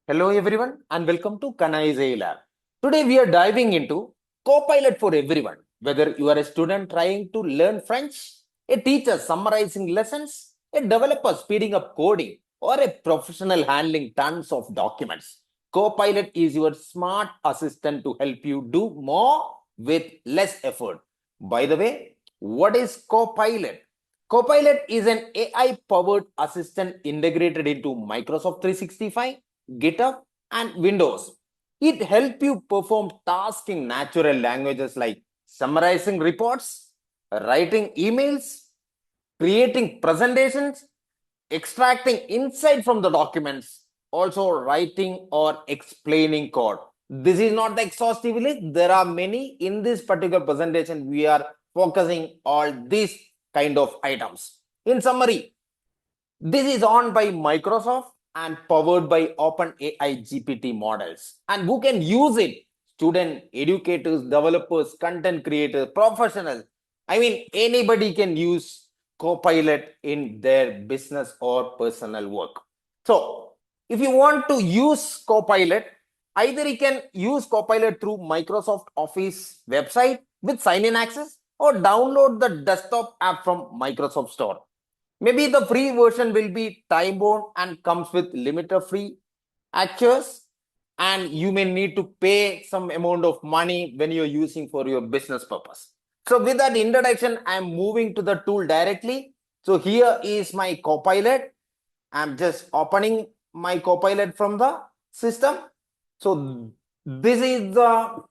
Hello everyone and welcome to Kanai's AI Lab. Today we are diving into Copilot for everyone. Whether you are a student trying to learn French, a teacher summarizing lessons, a developer speeding up coding, or a professional handling tons of documents, Copilot is your smart assistant to help you do more with less effort. By the way, what is Copilot? Copilot is an AI-powered assistant integrated into Microsoft 365, GitHub, and Windows. It helps you perform tasks in natural languages like summarizing reports, writing emails, creating presentations, extracting insight from the documents, also writing or explaining code. This is not the exhaustive list. There are many. In this particular presentation, we are focusing on these kind of items. In summary, this is owned by Microsoft and powered by OpenAI GPT models. And who can use it? Students, educators, developers, content creators, professionals. I mean, anybody can use Copilot in their business or personal work. So, if you want to use Copilot, either you can use Copilot through Microsoft Office website with sign-in access or download the desktop app from Microsoft Store. Maybe the free version will be time-bound and comes with limited free access, and you may need to pay some amount of money when you're using for your business purpose. So with that introduction, I'm moving to the tool directly. So here is my Copilot. I'm just opening my Copilot from the system. So this is the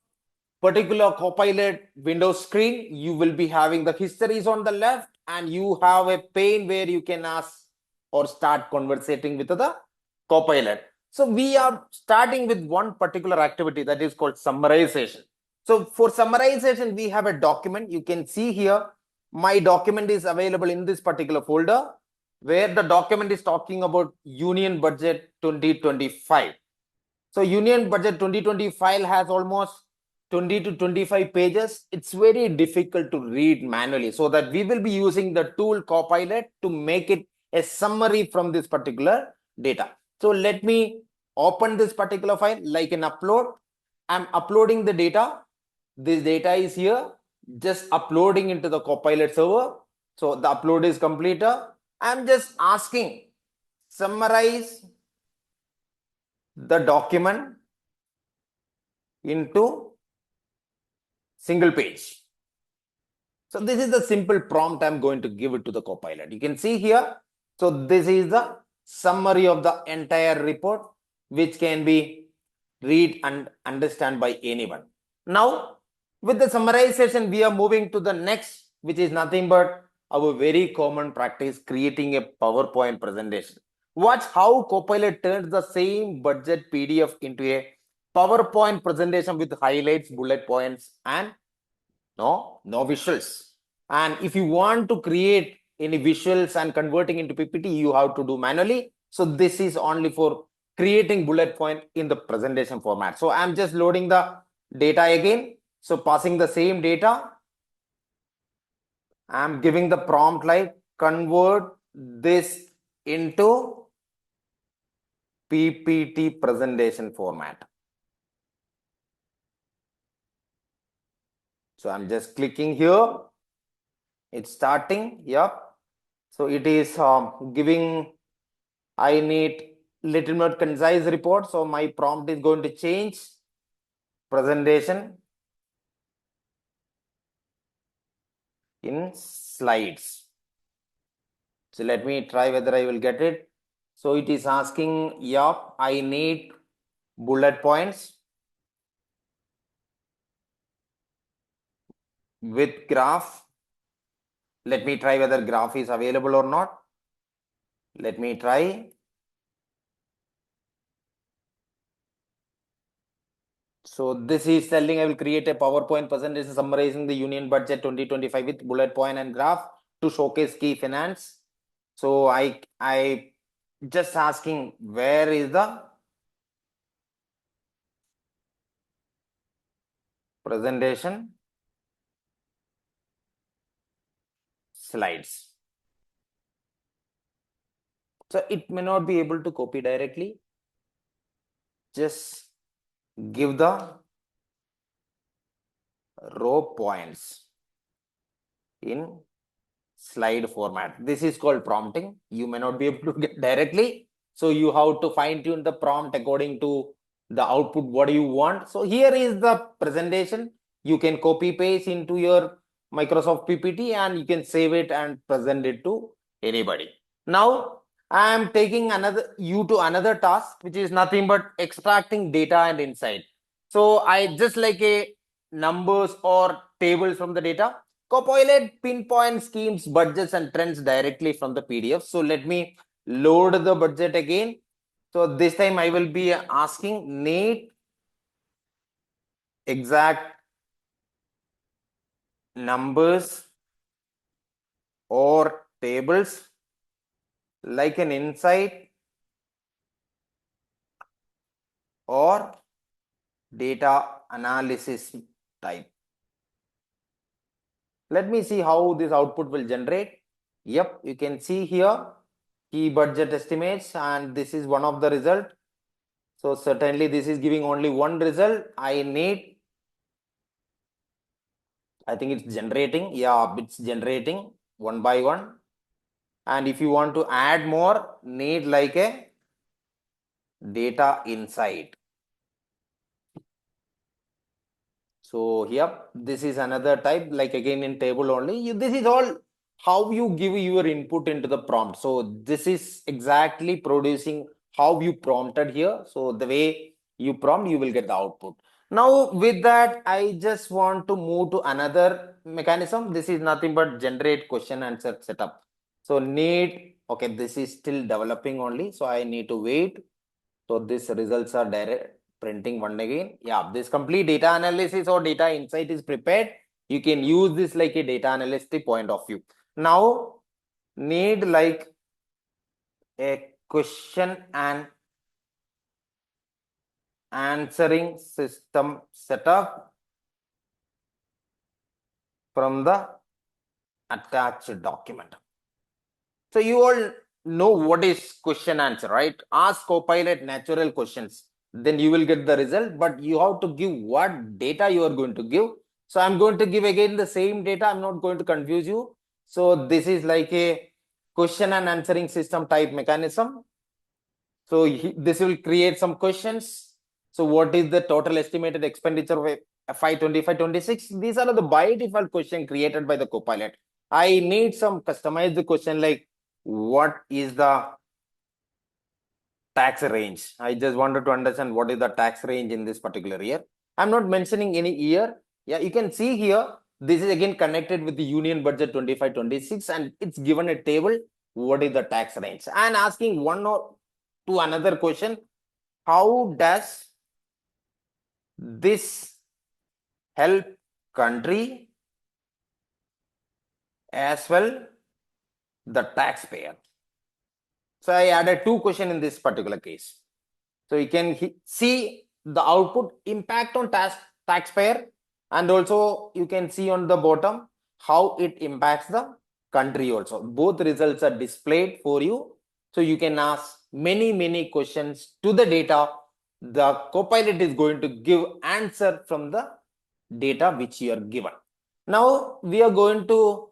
particular Copilot Windows screen. You will be having the histories on the left, and you have a pane where you can ask or start conversating with the Copilot. So we are starting with one particular activity that is called summarization. So for summarization, we have a document. You can see here, my document is available in this particular folder where the document is talking about Union Budget 2025. So Union Budget 2025 has almost 20 to 25 pages. It's very difficult to read manually, so that we will be using the tool Copilot to make it a summary from this particular data. So let me open this particular file like an upload. I'm uploading the data. This data is here, just uploading into the Copilot server. So the upload is completed. I'm just asking, summarize the document into single page. So this is the simple prompt I'm going to give it to the Copilot. You can see here. So this is the summary of the entire report, which can be read and understand by anyone. Now, with the summarization, we are moving to the next, which is nothing but our very common practice, creating a PowerPoint presentation. Watch how Copilot turns the same budget PDF into a PowerPoint presentation with highlights, bullet points, and no visuals. And if you want to create any visuals and converting into PPT, you have to do manually. So this is only for creating bullet point in the presentation format. So I'm just loading the data again. So passing the same data, I'm giving the prompt like convert this into PPT presentation format. So I'm just clicking here. It's starting. Yep. So it is giving, I need little more concise report. So my prompt is going to change presentation in slides. So let me try whether I will get it. So it is asking, yup, I need bullet points with graph. Let me try whether graph is available or not. Let me try. So this is telling I will create a PowerPoint presentation summarizing the Union Budget 2025 with bullet point and graph to showcase key finance. So I just asking, where is the presentation slides? So it may not be able to copy directly. just give the row points in slide format. This is called prompting. You may not be able to get directly. So you have to fine tune the prompt according to the output, what do you want. So here is the presentation. You can copy paste into your Microsoft PPT and you can save it and present it to anybody. Now I am taking you to another task, which is nothing but extracting data and insight. So I just like a numbers or tables from the data. Copilot pinpoint schemes, budgets, and trends directly from the PDF. So let me load the budget again. So this time I will be asking need exact numbers or tables like an insight or data analysis type. Let me see how this output will generate. Yep, you can see here key budget estimates, and this is one of the result. So certainly this is giving only one result. I think it's generating. Yeah, it's generating one by one. And if you want to add more, need like a data insight. So yep, this is another type, like again in table only. This is all how you give your input into the prompt. So this is exactly producing how you prompted here. So the way you prompt, you will get the output. Now with that, I just want to move to another mechanism. This is nothing but generate question answer setup. So okay, this is still developing only. So I need to wait. So these results are direct printing one again. Yeah, this complete data analysis or data insight is prepared. You can use this like a data analyst point of view. Now need like a question and answering system setup from the attached document. So you all know what is question answer, right? Ask Copilot natural questions, then you will get the result, but you have to give what data you are going to give. So I'm going to give again the same data. I'm not going to confuse you. So this is like a question and answering system type mechanism. So this will create some questions. So what is the total estimated expenditure of FY 25-26? These are the by default question created by the Copilot. I need some customized question like what is the tax range? I just wanted to understand what is the tax range in this particular year. I'm not mentioning any year. Yeah, you can see here, this is again connected with the Union Budget 25-26 and it's given a table. What is the tax range? And asking one or to another question, how does this help country as well the taxpayer? So I added two questions in this particular case. So you can see the output impact on taxpayer, and also you can see on the bottom how it impacts the country also. Both results are displayed for you. So you can ask many questions to the data. The Copilot is going to give answer from the data which you are given. Now we are going to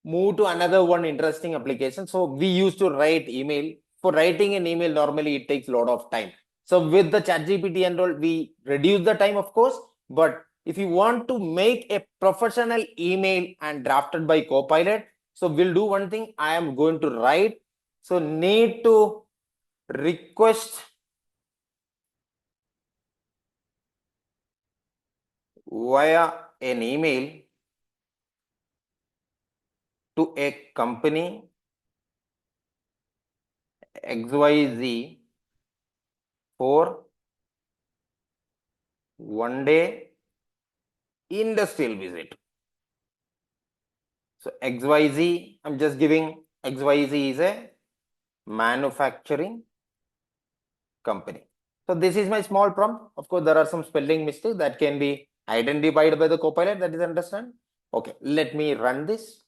move to another one interesting application. So we used to write email. For writing an email, normally it takes a lot of time. So with the ChatGPT and all, we reduce the time, of course. But if you want to make a professional email and drafted by Copilot, so we'll do one thing. I am going to write. So need to request via an email to a company XYZ for one day industrial visit. So XYZ, I'm just giving XYZ is a manufacturing company. So this is my small prompt. Of course, there are some spelling mistakes that can be identified by the Copilot. That is understand. Okay, let me run this.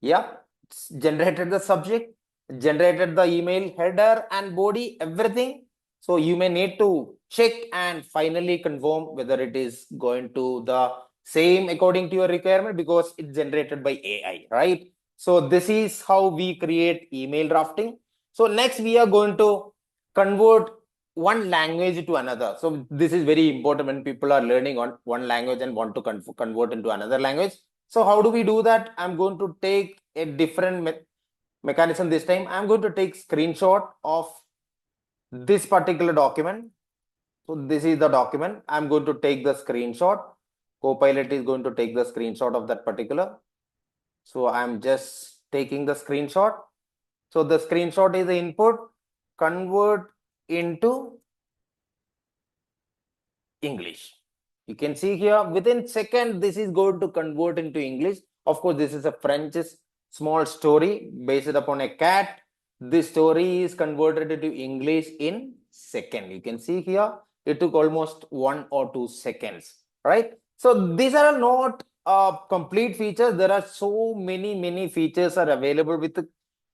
Yeah, it's generated the subject, generated the email header and body, everything. So you may need to check and finally confirm whether it is going to the same according to your requirement, because it's generated by AI, right? So this is how we create email drafting. So next we are going to convert one language to another. So this is very important when people are learning on one language and want to convert into another language. So how do we do that? I'm going to take a different mechanism this time. I'm going to take screenshot of this particular document. So this is the document. I'm going to take the screenshot. Copilot is going to take the screenshot of that particular. So I'm just taking the screenshot. So the screenshot is the input, convert into English. You can see here within second, this is going to convert into English. Of course, this is a French small story based upon a cat. This story is converted into English in second. You can see here, it took almost 1 or 2 seconds, right? So these are not complete features. There are so many features are available with the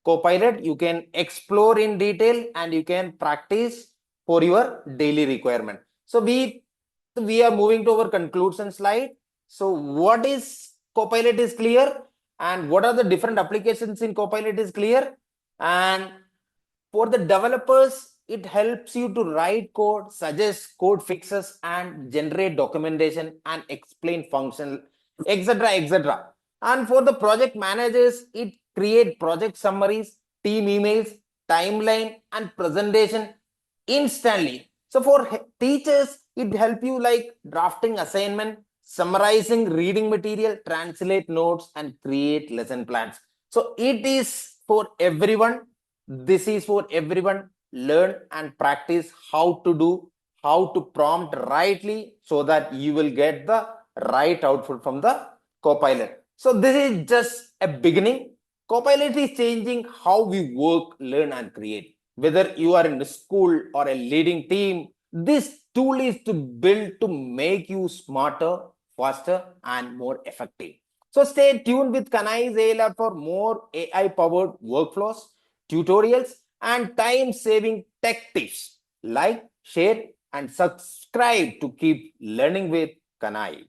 Copilot. You can explore in detail and you can practice for your daily requirement. So we are moving to our conclusion slide. So what is Copilot is clear, and what are the different applications in Copilot is clear. And for the developers, it helps you to write code, suggest code fixes, and generate documentation and explain function, etc. And for the project managers, it create project summaries, team emails, timeline, and presentation instantly. So for teachers, it help you like drafting assignment, summarizing reading material, translate notes, and create lesson plans. So it is for everyone. This is for everyone. Learn and practice how to do, how to prompt rightly, so that you will get the right output from the Copilot. So this is just a beginning. Copilot is changing how we work, learn, and create. Whether you are in a school or a leading team, this tool is to build to make you smarter, faster, and more effective. So stay tuned with Kanai's AI for more AI-powered workflows, tutorials, and time-saving tech tips. Like, share, and subscribe to keep learning with Kanai.